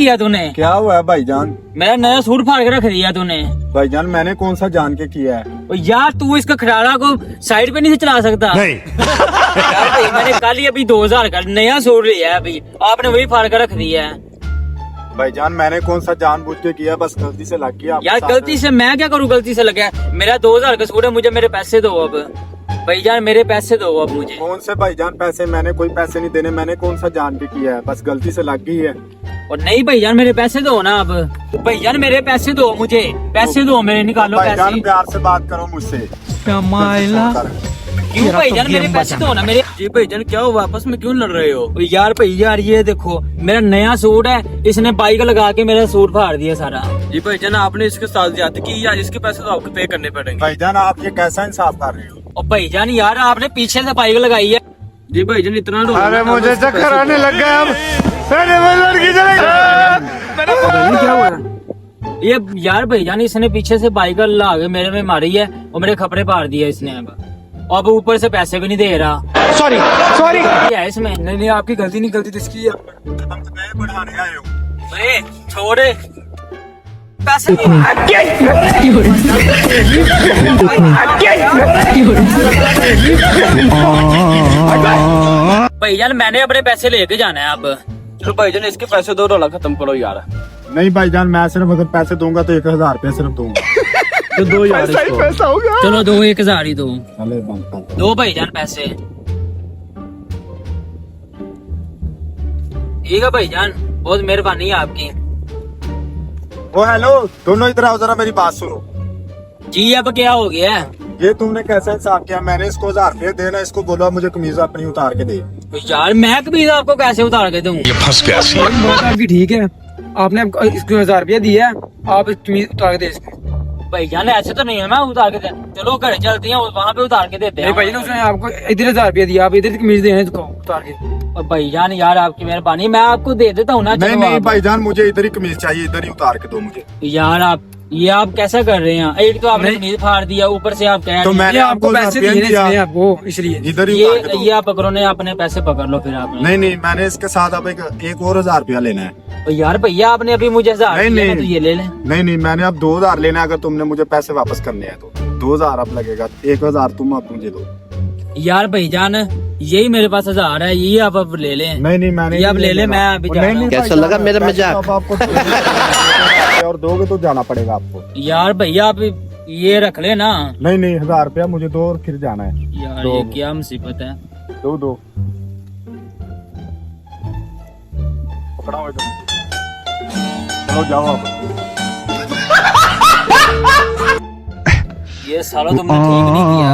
किया तूने? क्या हुआ है भाईजान? मेरा नया सूट फाड़ के रख दिया तूने। भाईजान मैंने कौन सा जान के किया है? और यार तू इसका खटारा को साइड पे नहीं से चला सकता? नहीं। यार भाई मैंने कल ही अभी 2000 का नया सूट लिया है, अभी आपने वही फाड़ के रख दिया है। भाईजान मैंने कौन सा जानबूझ के किया, बस गलती से लग गया। यार गलती से मैं क्या करूँ, गलती से लगा है। मेरा 2000 का सूट है, मुझे मेरे पैसे दो अब। भाईजान मेरे पैसे दो अब मुझे। कौन से भाईजान पैसे? मैंने कोई पैसे नहीं देने, मैंने कौन सा जान के किया है, बस गलती से लग गई है। और नहीं भाईजान मेरे पैसे दो ना अब। भाईजान मेरे पैसे दो, मुझे पैसे दो, मेरे निकालो भाईजान पैसे। प्यार से बात करो मुझसे। क्यों भाईजान मेरे पैसे दो ना मेरे। जी भाईजान क्या हुआ, आपस में क्यों लड़ रहे हो? यार यार ये देखो मेरा नया सूट है, इसने बाइक लगा के मेरा सूट फाड़ दिया सारा। जी भाईजान आपने इसके साथ ज्यादा की या इसके पैसे तो आपको पे करने पड़ेंगे। भाईजान आप ये कैसा इंसाफ कर रहे हो? और भाईजान यार आपने पीछे से बाइक लगाई है। जी भाईजान इतना अरे मुझे चक्कर आने लग गया अब। अरे वो लड़की चली क्या हुआ? ये यार भाईजान इसने पीछे से बाइक ला के मेरे में मारी है और मेरे कपड़े फाड़ दिए इसने। अब ऊपर से पैसे भी नहीं दे रहा। सॉरी क्या है इसमें? नहीं आपकी गलती नहीं, गलती तो इसकी है। हम तो नए बढ़ाने आए हो। अरे छोड़े पैसे भाईजान मैंने अपने पैसे लेके जाना है अब। चलो भाईजान इसके पैसे दो, रोला खत्म करो यार। नहीं भाईजान मैं सिर्फ अगर पैसे दूंगा तो 1000 रुपया सिर्फ दूंगा। तो दो यार इसको। पैसा हो गया। चलो दो, 1000 ही दो। चले बंद कर। दो भाईजान पैसे। ठीक है भाईजान, बहुत मेहरबानी है आपकी। ओ हेलो, दोनों इधर आओ जरा, मेरी बात सुनो। जी अब क्या हो गया है? ये तुमने कैसा इंसाफ किया? मैंने इसको 1000 रुपये देना, इसको बोला मुझे कमीज अपनी उतार के दे। तो यार मैं कभी आपको कैसे उतार के दूं? बात आपकी ठीक है, आपने इसको 1000 रुपया दिया, आप कमीज उतार के दे इसको। भाईजान ऐसे तो नहीं है मैं उतार के दे। चलो घर चलते हैं, वहाँ पे उतार के देते हैं। नहीं भाईजान उसने आपको इधर 1000 रुपया दिया, आप इधर कमीज देना इसको उतार के। और भाईजान यार आपकी मेहरबानी, मैं आपको दे देता हूँ ना। नहीं चलो नहीं आप। भाईजान मुझे इधर ही कमीज चाहिए, इधर ही उतार के दो मुझे। यार आप कैसा कर रहे हैं? एक तो आपने कमीज फाड़ दिया, ऊपर से आप कह तो रहे हैं। मैंने ये आपको पैसे दिए दिया, इसने आपको, इसलिए इधर ही उतार के दो। ये आप पकड़ो ने अपने पैसे पकड़ लो फिर आपने। नहीं नहीं मैंने इसके साथ अब एक और 1000 रुपया लेना है। तो यार भैया आपने अभी मुझे 1000 नहीं, दिया ना, नहीं। तो ये ले लें। नहीं नहीं मैंने अब 2000 लेना है, अगर तुमने मुझे पैसे वापस करने हैं तो 2000 अब लगेगा, 1000 तुम अब मुझे दो। यार भाईजान यही मेरे पास 1000 है, ये आप अब ले लें। नहीं नहीं मैंने ये आप ले ले, मैं अभी जा रहा हूँ। कैसा लगा मेरा मजाक? अब आपको और दोगे तो जाना पड़ेगा आपको। यार भैया आप ये रख ले ना। नहीं नहीं 1000 रुपया मुझे दो और फिर जाना है। यार दो। ये क्या मुसीबत है। दो पकड़ाओ इधर। चलो जाओ आप। ये सालों तुमने ठीक नहीं किया।